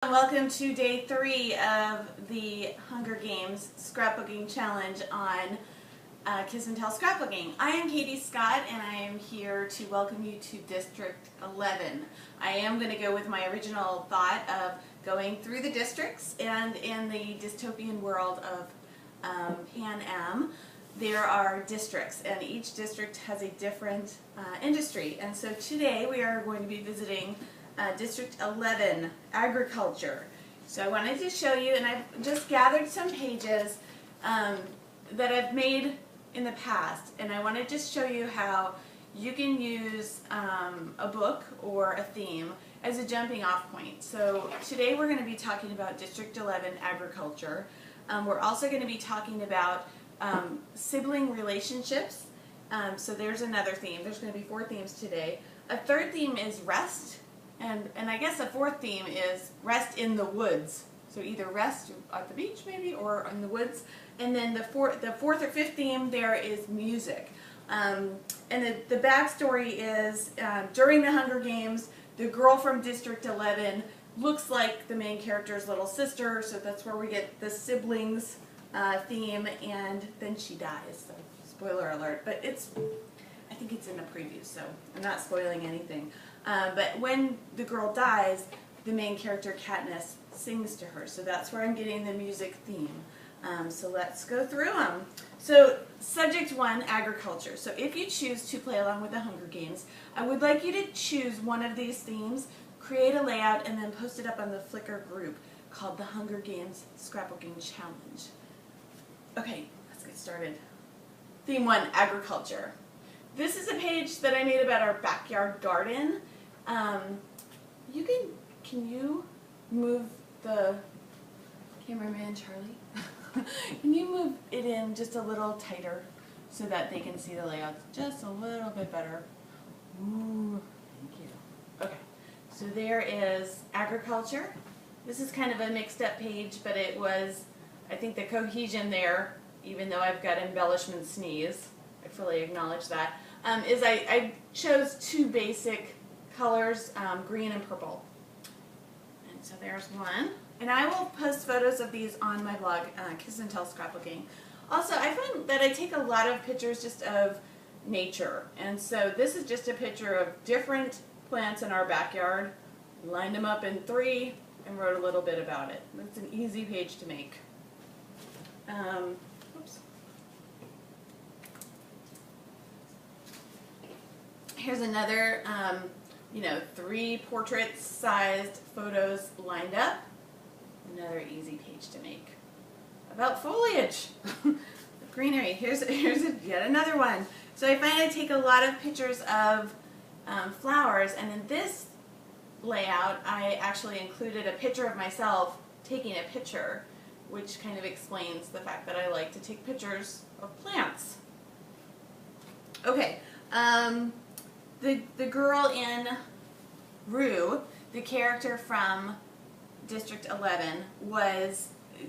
Welcome to day 3 of the Hunger Games Scrapbooking Challenge on Kiss and Tell Scrapbooking. I am Katie Scott and I am here to welcome you to District 11. I am going to go with my original thought of going through the districts, and in the dystopian world of Pan Am, there are districts and each district has a different industry. And so today we are going to be visiting District 11, Agriculture. So I wanted to show you, and I've just gathered some pages that I've made in the past, and I want to just show you how you can use a book or a theme as a jumping off point. So today we're going to be talking about District 11, Agriculture. We're also going to be talking about sibling relationships. So there's another theme. There's going to be 4 themes today. A third theme is rest. And I guess a fourth theme is rest in the woods. So either rest at the beach maybe or in the woods. And then the fourth or fifth theme there is music. And the backstory is during the Hunger Games, the girl from District 11 looks like the main character's little sister. So that's where we get the siblings theme, and then she dies. So spoiler alert. But I think it's in the preview, so I'm not spoiling anything. But when the girl dies, the main character, Katniss, sings to her. So that's where I'm getting the music theme. So let's go through them. So subject 1, agriculture. So if you choose to play along with the Hunger Games, I would like you to choose one of these themes, create a layout, and then post it up on the Flickr group called the Hunger Games Scrapbooking Challenge. Okay, let's get started. Theme 1, agriculture. This is a page that I made about our backyard garden. Can you move the cameraman, Charlie? Can you move it in just a little tighter so that they can see the layout just a little bit better? Ooh, thank you. Okay, so there is agriculture. This is kind of a mixed up page, but it was, I think the cohesion there, even though I've got embellishment sneeze, I fully acknowledge that, is I chose 2 basic colors, green and purple. And so there's one. And I will post photos of these on my blog, Kiss and Tell Scrapbooking. Also, I find that I take a lot of pictures just of nature. And so this is just a picture of different plants in our backyard, lined them up in 3, and wrote a little bit about it. It's an easy page to make. Oops. Here's another, 3 portrait-sized photos lined up. Another easy page to make. About foliage. Greenery. Here's yet another one. So I find I take a lot of pictures of flowers, and in this layout I actually included a picture of myself taking a picture, which kind of explains the fact that I like to take pictures of plants. Okay. The girl in Rue, the character from District 11,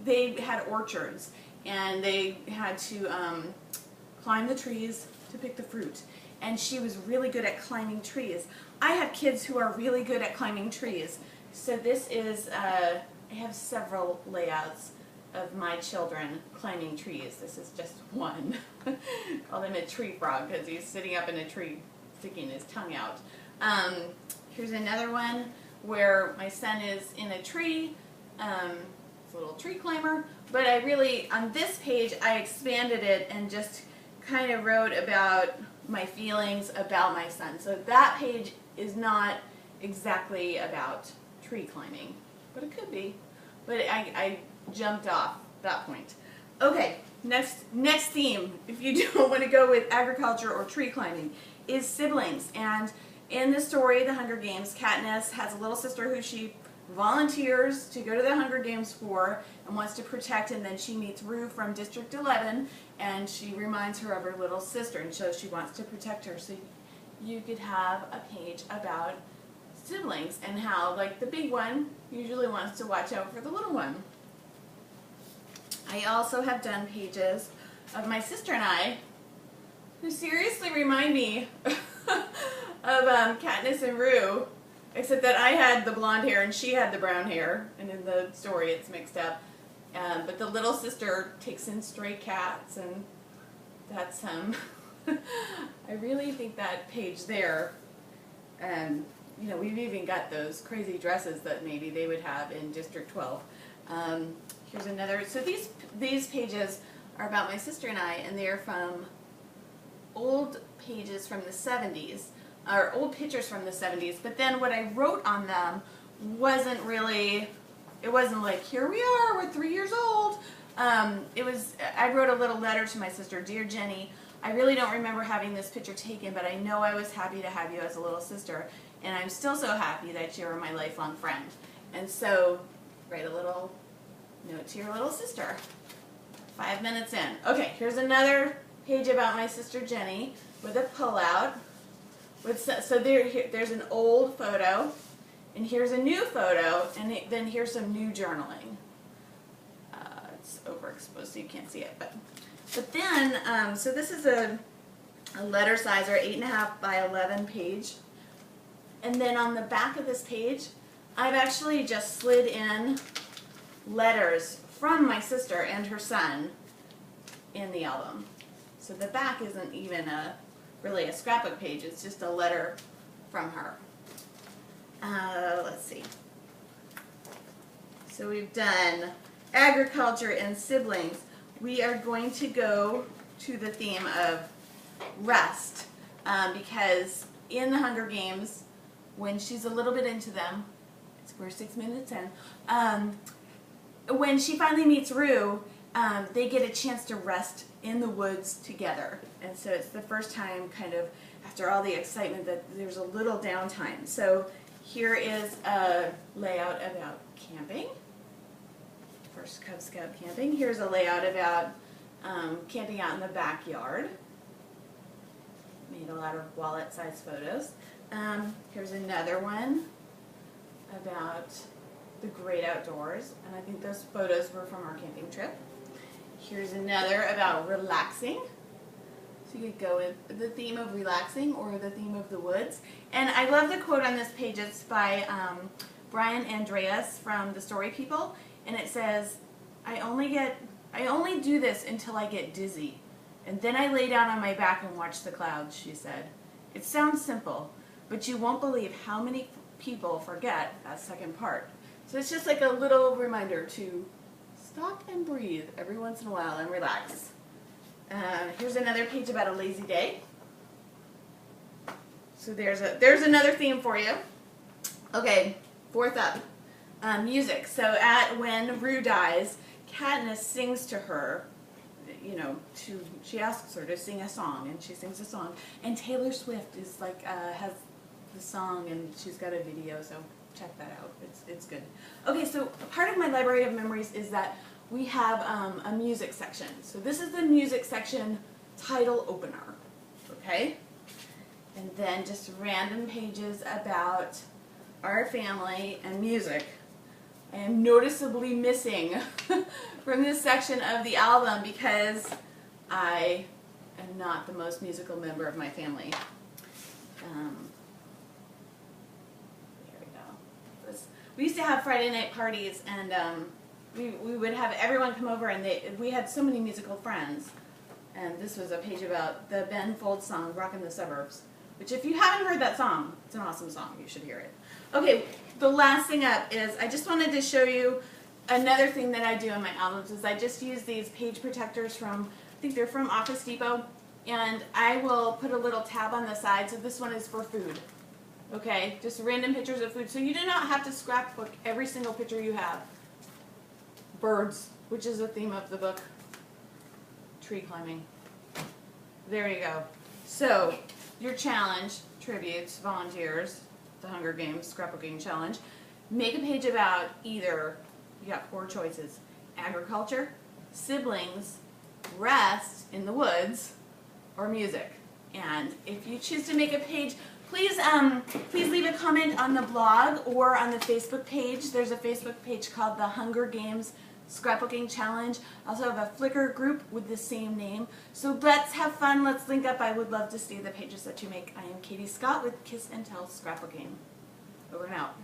they had orchards, and they had to climb the trees to pick the fruit. And she was really good at climbing trees. I have kids who are really good at climbing trees. So this is, I have several layouts of my children climbing trees. This is just one. Call him a tree frog because he's sitting up in a tree sticking his tongue out. Here's another one where my son is in a tree. It's a little tree climber. But I really, on this page, I expanded it and just kind of wrote about my feelings about my son. So that page is not exactly about tree climbing, but it could be. But I jumped off that point. Okay, next theme, if you don't want to go with agriculture or tree climbing, is siblings. And in the story, The Hunger Games, Katniss has a little sister who she volunteers to go to the Hunger Games for and wants to protect, and then she meets Rue from District 11, and she reminds her of her little sister, and so she wants to protect her. So you could have a page about siblings and how, like, the big one usually wants to watch out for the little one. I also have done pages of my sister and I, who seriously remind me of Katniss and Rue, except that I had the blonde hair and she had the brown hair, and in the story it's mixed up. But the little sister takes in stray cats, and that's I really think that page there, you know, we've even got those crazy dresses that maybe they would have in District 12. Here's another. So these pages are about my sister and I, and they're from old pages from the 70s, or old pictures from the 70s. But then what I wrote on them wasn't really. It wasn't like, here we are, we're 3 years old. I wrote a little letter to my sister, Dear Jenny, I really don't remember having this picture taken, but I know I was happy to have you as a little sister, and I'm still so happy that you are my lifelong friend. And so, write a little note to your little sister. 5 minutes in. Okay, here's another page about my sister Jenny with a pullout. So there's an old photo. And here's a new photo, and then here's some new journaling. It's overexposed so you can't see it. But then, so this is a letter size, or 8.5 by 11 page. And then on the back of this page, I've actually just slid in letters from my sister and her son in the album. So the back isn't even really a scrapbook page, it's just a letter from her. Let's see. So we've done agriculture and siblings. We are going to go to the theme of rest, because in the Hunger Games, when she's a little bit into them, we're 6 minutes in, when she finally meets Rue, they get a chance to rest in the woods together. And so it's the first time, kind of, after all the excitement, that there's a little downtime. So here is a layout about camping. First Cub Scout camping. Here's a layout about camping out in the backyard. Made a lot of wallet-sized photos. Here's another one about the great outdoors, and I think those photos were from our camping trip. Here's another about relaxing. So you could go with the theme of relaxing or the theme of the woods. And I love the quote on this page. It's by Brian Andreas from The Story People, and it says, I only do this until I get dizzy, and then I lay down on my back and watch the clouds, she said. It sounds simple, but you won't believe how many people forget that second part. So it's just like a little reminder to stop and breathe every once in a while and relax. Here's another page about a lazy day. So there's another theme for you. Okay, fourth up, music. So when Rue dies, Katniss sings to her. You know, she asks her to sing a song, and she sings a song. And Taylor Swift is like has the song, and she's got a video. So check that out. It's good. Okay, so part of my library of memories is that we have a music section. So this is the music section title opener, okay? And then just random pages about our family and music. I am noticeably missing from this section of the album because I am not the most musical member of my family. There we go. We used to have Friday night parties, and we would have everyone come over, and we had so many musical friends. And this was a page about the Ben Folds song, Rockin' the Suburbs, which if you haven't heard that song, it's an awesome song. You should hear it. Okay, the last thing up is I just wanted to show you another thing that I do in my albums is I just use these page protectors from, I think they're from Office Depot, and I will put a little tab on the side. So this one is for food. Okay, just random pictures of food. So you do not have to scrapbook every single picture you have. Birds, which is the theme of the book. Tree climbing. There you go. So, your challenge, tributes, volunteers, the Hunger Games Scrapbooking Challenge. Make a page about either, you got 4 choices, agriculture, siblings, rest in the woods, or music. And if you choose to make a page, please leave a comment on the blog or on the Facebook page. There's a Facebook page called the Hunger Games Scrapbooking Challenge. I also have a Flickr group with the same name. So let's have fun, let's link up. I would love to see the pages that you make. I am Katie Scott with Kiss and Tell Scrapbooking. Over and out.